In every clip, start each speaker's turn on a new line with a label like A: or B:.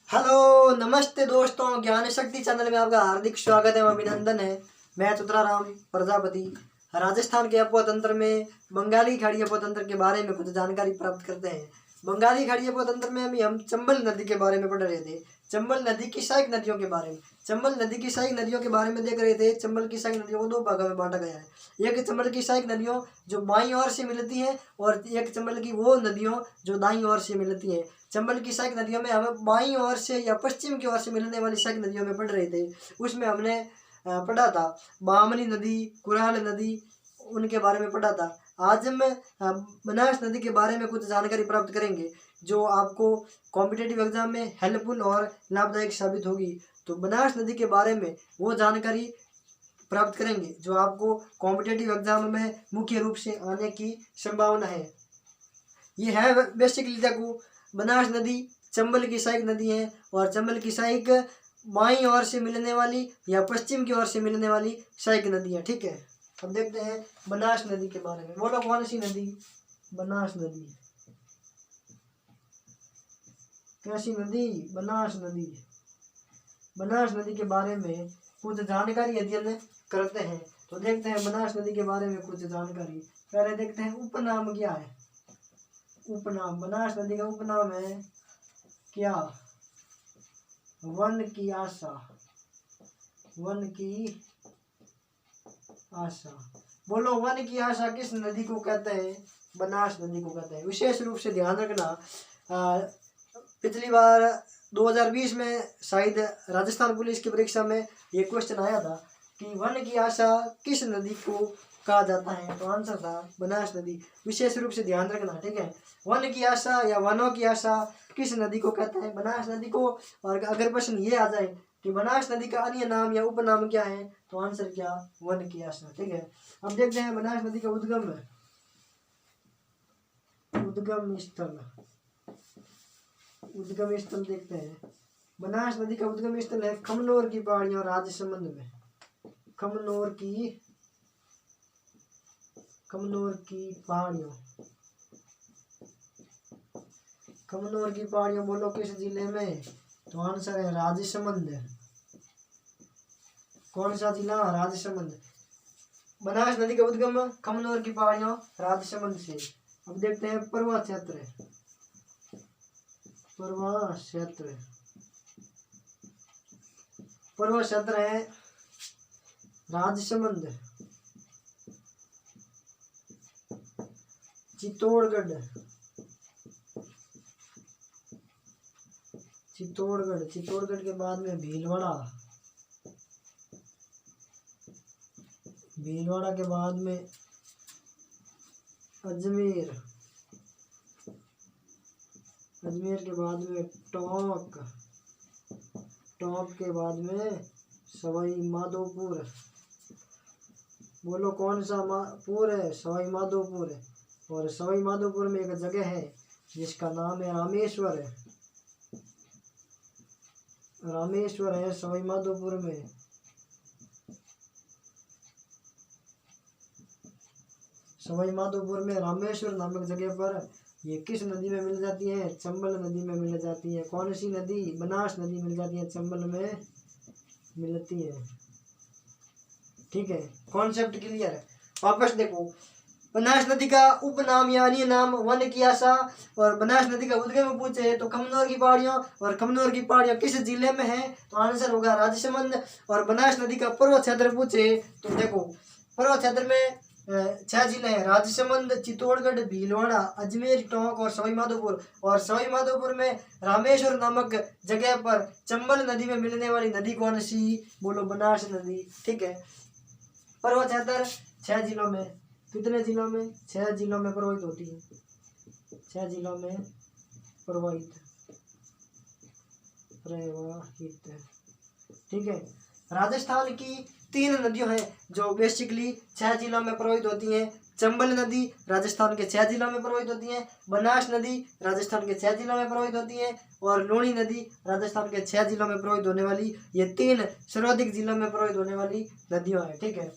A: Hello नमस्ते दोस्तों, ज्ञान शक्ति चैनल में आपका हार्दिक स्वागत है, अभिनंदन है। मैं चतुराराम प्रजापति राजस्थान के अपतंत्र में बंगाली खाड़ी अपतंत्र के बारे में कुछ जानकारी प्राप्त करते हैं। बंगाली खाड़ी अपतंत्र में अभी हम चंबल नदी के बारे में पढ़ रहे थे। चंबल नदी की सहायक नदियों के बारे में चंबल नदी की सहायक नदियों के बारे में देख रहे थे। चंबल की सहायक नदियों को दो भागों में बांटा गया है। एक चंबल की सहायक नदियों जो बाईं ओर से मिलती हैं और एक चंबल की वो नदियों जो दाईं ओर से मिलती हैं। चंबल की सहायक नदियों में हमें बाईं ओर से या पश्चिम की ओर से मिलने वाली सहायक नदियों में पढ़ रहे थे। उसमें हमने पढ़ा था बामनी नदी, कुराल नदी, उनके बारे में पढ़ा था। आज हम बनास नदी के बारे में कुछ जानकारी प्राप्त करेंगे जो आपको कॉम्पिटेटिव एग्जाम में हेल्पफुल और लाभदायक साबित होगी। तो बनास नदी के बारे में वो जानकारी प्राप्त करेंगे जो आपको कॉम्पिटेटिव एग्जाम में मुख्य रूप से आने की संभावना है। ये है बेसिकली देखो, बनास नदी चंबल की सहायक नदी है और चंबल की सहायक बाईं ओर से मिलने वाली या पश्चिम की ओर से मिलने वाली सहायक नदी है। ठीक है, अब देखते हैं बनास नदी के बारे में। बोलो कौन सी नदी? बनास नदी। कैसी नदी? बनास नदी। बनास नदी के बारे में कुछ जानकारी अध्ययन करते हैं। तो देखते हैं बनास नदी के बारे में कुछ जानकारी। पहले देखते हैं उपनाम क्या है। उपनाम, बनास नदी का उपनाम है क्या? वन की आशा। वन की आशा। बोलो वन की आशा किस नदी को कहते हैं? बनास नदी को कहते हैं। विशेष रूप से ध्यान रखना, पिछली बार 2020 में शायद राजस्थान पुलिस की परीक्षा में ये क्वेश्चन आया था कि वन की आशा किस नदी को कहा जाता है, तो आंसर था बनास नदी। विशेष रूप से ध्यान रखना, ठीक है। वन की आशा या वनों की आशा किस नदी को कहते हैं? बनास नदी को। और अगर प्रश्न ये आ जाए कि बनास नदी का अन्य नाम या उपनाम क्या है, तो आंसर क्या? वन की आशा। ठीक है, अब देखते हैं बनास नदी का उद्गम स्थल। उद्गम स्थल देखते हैं। बनास नदी का उद्गम स्थल है खमनोर की पहाड़ियों राजसमंद में। खमनोर की पहाड़ियों। खमनोर की पहाड़ियों बोलो किस जिले में? तो आंसर है राजसमंद। कौन सा जिला? राजसमंद। बनास नदी का उद्गम खमनोर की पहाड़ियों राजसमंद से। अब देखते हैं परवा क्षेत्र। परवा क्षेत्र। परवा क्षेत्र है राजसमंद, चित्तौड़गढ़। चित्तौड़गढ़ के बाद में भीलवाड़ा। भीलवाड़ा के बाद में अजमेर। अजमेर के बाद में टोंक। टोंक के बाद में सवाई माधोपुर। बोलो कौन सा पुर है? सवाई माधोपुर है। और सवाई माधोपुर में एक जगह है जिसका नाम है रामेश्वर है। रामेश्वर है सवाई माधोपुर में। सवाई माधोपुर में रामेश्वर नामक जगह पर ये किस नदी में मिल जाती है? चंबल नदी में मिल जाती है। कौन सी नदी? बनास नदी मिल जाती है, चंबल में मिलती है। ठीक है, कॉन्सेप्ट क्लियर है। वापस देखो, बनास नदी का उपनाम या अन्य नाम वन की आशा, और बनास नदी का उद्गम पूछे तो खमनोर की पहाड़ियों, और खमनोर की पहाड़ियां किस जिले में है? तो आंसर होगा राजसमंद। और बनास नदी का पर्वत क्षेत्र पूछे तो देखो, पर्वत क्षेत्र में 6 जिले हैं, राजसमंद, चित्तौड़गढ़, भीलवाड़ा, अजमेर, टोंक और सवाई माधोपुर। और सवाई माधोपुर में रामेश्वर नामक जगह पर चंबल नदी में मिलने वाली नदी कौन सी? बोलो बनास नदी। ठीक है, पर्वत क्षेत्र 6 जिलों में। कितने जिलों में? 6 जिलों में प्रवाहित होती है। 6 जिलों में प्रवाहित। ठीक है, राजस्थान की 3 नदियां हैं जो बेसिकली 6 जिलों में प्रवाहित होती हैं। चंबल नदी राजस्थान के 6 जिलों में प्रवाहित होती है। बनास नदी राजस्थान के 6 जिलों में प्रवाहित होती है। और लूणी नदी राजस्थान के 6 जिलों में प्रवाहित होने वाली, ये 3 सर्वाधिक जिलों में प्रवाहित होने वाली नदियां हैं। ठीक है,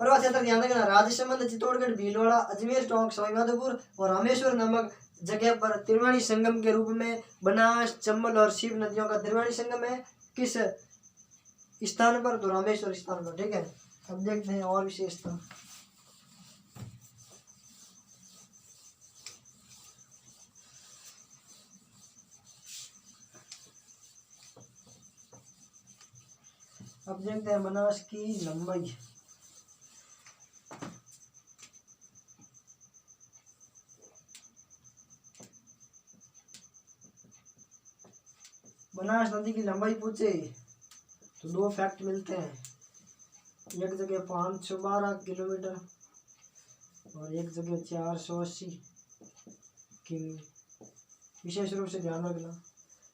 A: पर्वत क्षेत्र ध्यान रखना, राजसमंद, चित्तौड़गढ़, भीलवाड़ा, अजमेर, टोंक, सवाई माधोपुर और रामेश्वर नामक जगह पर त्रिवेणी संगम के रूप में बनास, चंबल और शिव नदियों का त्रिवेणी संगम है किस स्थान पर? तो रामेश्वर स्थान पर। ठीक है, अब देखते हैं और विशेषता। अब देखते हैं बनास की लंबाई। बनास नदी की लंबाई पूछे तो दो फैक्ट मिलते हैं। एक जगह 512 किलोमीटर और एक जगह 480 किमी। विशेष रूप से ध्यान रखना,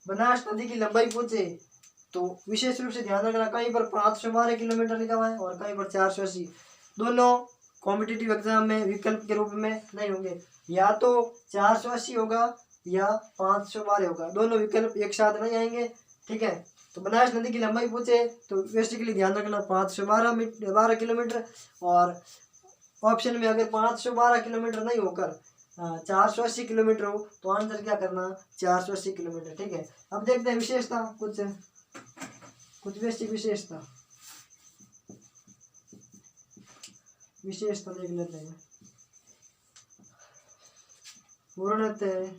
A: बनास नदी की लंबाई पूछे तो विशेष रूप से ध्यान रखना, कहीं पर 512 किलोमीटर लिखा हुआ है और कहीं पर 480। दोनों कॉम्पिटिटिव एग्जाम में विकल्प के रूप में नहीं होंगे, या तो 480 होगा या 512 होगा, दोनों विकल्प एक साथ नहीं आएंगे। ठीक है, तो बनास नदी की लंबाई पूछे तो बेसिकली ध्यान रखना 512 किलोमीटर, और ऑप्शन में अगर 512 किलोमीटर नहीं होकर 480 किलोमीटर हो तो आंसर क्या करना? 480 किलोमीटर। ठीक है, अब देखते हैं विशेषता, कुछ बेसिक विशेषता देख लेते हैं। पूर्णतः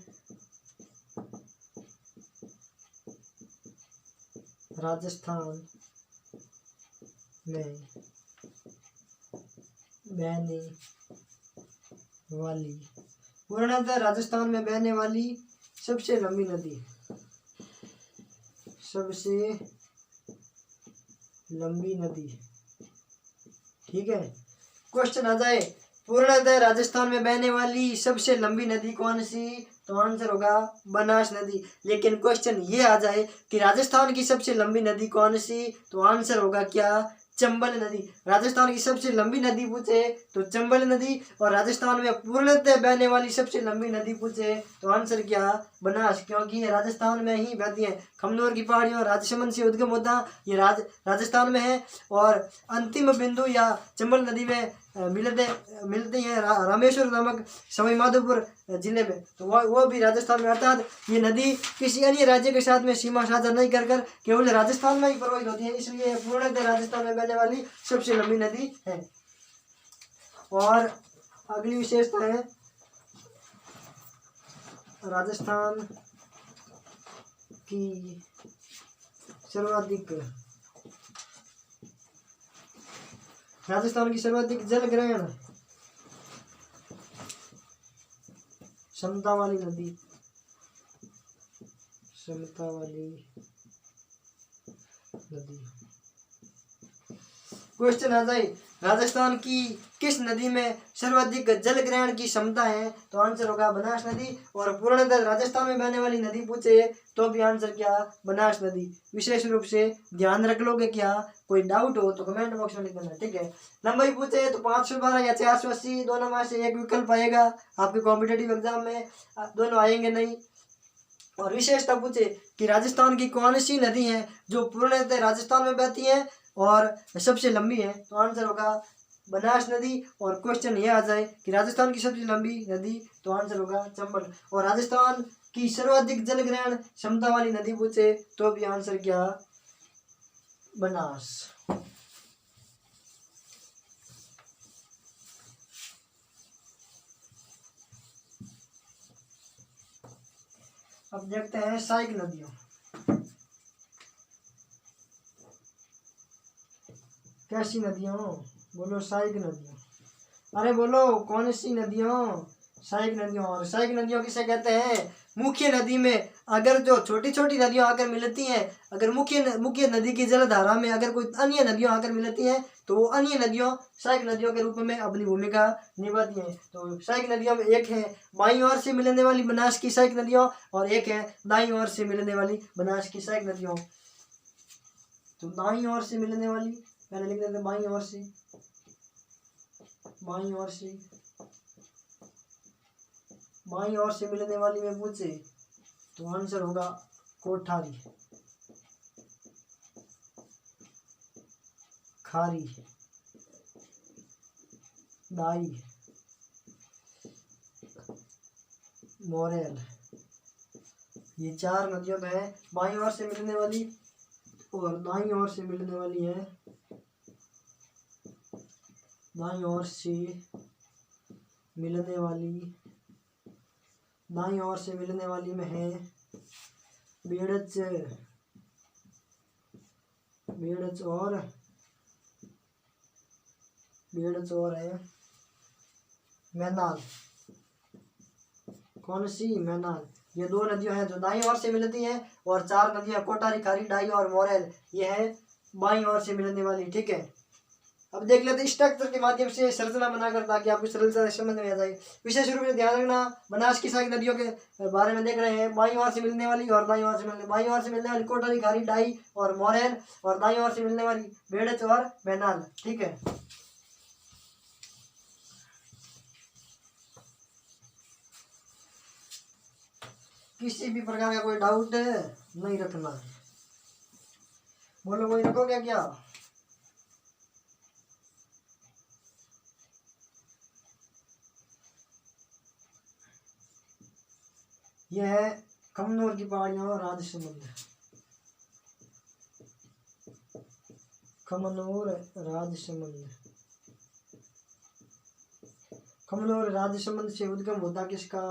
A: राजस्थान में बहने वाली सबसे लंबी नदी, ठीक है, क्वेश्चन आ जाए पूर्णतः राजस्थान में बहने वाली सबसे लंबी नदी कौन सी? तो आंसर होगा बनास नदी। लेकिन क्वेश्चन ये आ जाए कि राजस्थान की सबसे लंबी नदी कौन सी? तो आंसर होगा क्या? चंबल नदी। राजस्थान की सबसे लंबी नदी पूछे तो चंबल नदी, और राजस्थान में पूर्णतः बहने वाली सबसे लंबी नदी पूछे तो आंसर क्या? बनास, क्योंकि ये राजस्थान में ही बहती है। खमनोर की पहाड़ियों राजसमंद से उद्गम होता ये राजस्थान में है, और अंतिम बिंदु या चंबल नदी में मिलते हैं रामेश्वर नामक सवाई माधोपुर जिले में, तो वो भी राजस्थान में। अर्थात ये नदी किसी अन्य राज्य के साथ में सीमा साझा नहीं कर केवल राजस्थान में ही प्रवाहित होती है, इसलिए पूर्णतः राजस्थान में बहने वाली सबसे लंबी नदी है। और अगली विशेषता है राजस्थान की सर्वाधिक जल ग्रहण क्षमता वाली नदी, क्वेश्चन आ जाए राजस्थान की किस नदी में सर्वाधिक जल ग्रहण की क्षमता है? तो आंसर होगा बनास नदी। और पूर्णतः राजस्थान में बहने वाली नदी पूछे तो भी आंसर क्या? बनास नदी। विशेष रूप से ध्यान रख लोगे क्या? कोई डाउट हो तो कमेंट बॉक्स में लिख देना। ठीक है, लंबाई पूछे तो 512 या 480 दोनों में से एक विकल्प आएगा आपके कॉम्पिटेटिव एग्जाम में, दोनों आएंगे नहीं। और विशेषता पूछे कि राजस्थान की कौन सी नदी है जो पूर्णतः राजस्थान में बहती है और सबसे लंबी है? तो आंसर होगा बनास नदी। और क्वेश्चन ये आ जाए कि राजस्थान की सबसे लंबी नदी, तो आंसर होगा चंबल। और राजस्थान की सर्वाधिक जल ग्रहण क्षमता वाली नदी पूछे तो भी आंसर क्या? बनास। अब देखते हैं सहायक नदियों। कैसी नदियों? बोलो सहायक नदियों। अरे बोलो कौन सी नदियों? सहायक नदियों। और सहायक नदियों किसे कहते हैं? मुख्य नदी में अगर जो छोटी छोटी नदियां आकर मिलती हैं, अगर मुख्य नदी की जलधारा में अगर कोई अन्य नदियां आकर मिलती हैं तो वो अन्य नदियों सहायक नदियों के रूप में अपनी भूमिका निभाती हैं। तो सहायक नदियों में एक है बाईं ओर से मिलने वाली बनास की सहायक नदियों, और एक है दाईं ओर से मिलने वाली बनास की सहायक नदियों। तो दाईं ओर से मिलने वाली पहले लिख देते हैं, बाईं ओर से मिलने वाली में पूछे तो आंसर होगा कोठारी, खारी, दाई, मोरेल। ये चार नदियों में है, बाईं ओर से मिलने वाली और दाईं ओर से मिलने वाली है। दाईं ओर से मिलने वाली, दाईं ओर से मिलने वाली में है बेड़च, बेड़च और है मैनाल। कौन सी? मैनाल। ये दो नदियां हैं जो दाईं ओर से मिलती हैं, और चार नदियां कोटारी, खारी, डाई और मोरेल ये है बाईं ओर से मिलने वाली। ठीक है, अब देख लेते हैं स्ट्रक्चर के माध्यम से संरचना बनाकर, ताकि आपको सरलता से समझ में आ जाए। विशेष रूप से ध्यान रखना, बनास की सारी नदियों के बारे में देख रहे हैं। बाईं ओर से मिलने वाली और दाईं ओर से मिलने, बाईं ओर से मिलने वाली कोटारी, खारी, डाई और मोरेल, और दाईं ओर से मिलने वाली बेड़च और मैनाल। ठीक है, किसी भी प्रकार का कोई डाउट नहीं रखना है। बोलो, कोई रखोगे क्या? यह है कमनौर की पहाड़ियां और राजसमंद। कमनौर राजसमंद, कमनौर राजसमंद से उद्गम होता किसका?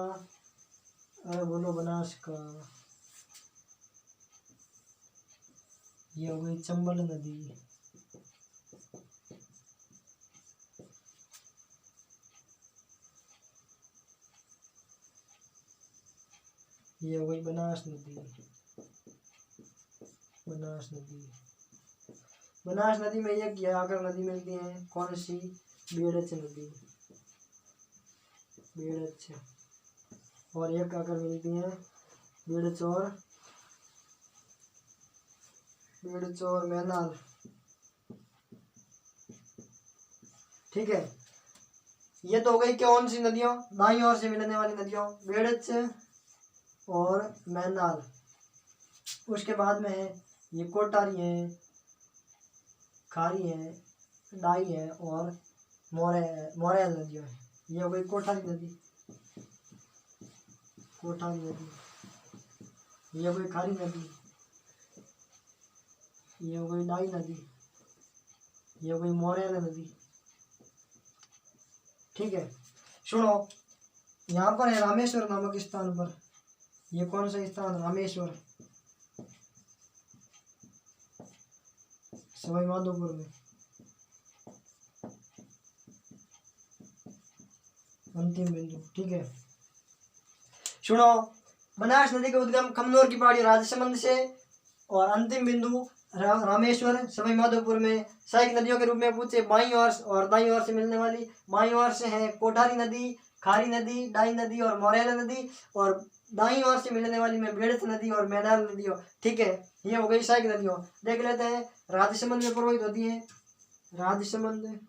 A: अरे बोलो, बनास का। ये हो गई चंबल नदी। ये हो गई बनास नदी। बनास नदी, बनास नदी में एक आकर नदी मिलती है, कौन सी? बेड़च नदी। बेड़च, और एक आकर मिलती है बेड़च और मैनाल। ठीक है, ये तो हो गई कौन सी नदियों? दाईं ओर से मिलने वाली नदियों, बेड़च और मैनाल। उसके बाद में है ये कोटारी है, खारी है, डाई है और मोरेल नदियाँ है। ये हो गई कोठारी नदी, कोठारी नदी। ये हो गई खारी नदी, ये हो गई डाई नदी, ये हो गई मोरेल नदी। ठीक है, सुनो, यहाँ पर है रामेश्वर नामक स्थान पर। ये कौन सा स्थान? रामेश्वर, सवाई माधोपुर में। अंतिम बिंदु। ठीक है, सुनो, बनास नदी का उद्गम कमनौर की पहाड़ी राजसमंद से, और अंतिम बिंदु रामेश्वर सवाई माधोपुर में। सहायक नदियों के रूप में पूछे बाईं ओर और दाईं ओर से मिलने वाली। बाईं ओर से है कोठारी नदी, खारी नदी, डाई नदी और मोरेल नदी, और दाईं ओर से मिलने वाली में बेड़च नदी और मैनाल नदी हो। ठीक है, ये हो गई सहायक नदियों। देख लेते हैं राजसमंद में प्रवाहित होती है। राजसमंद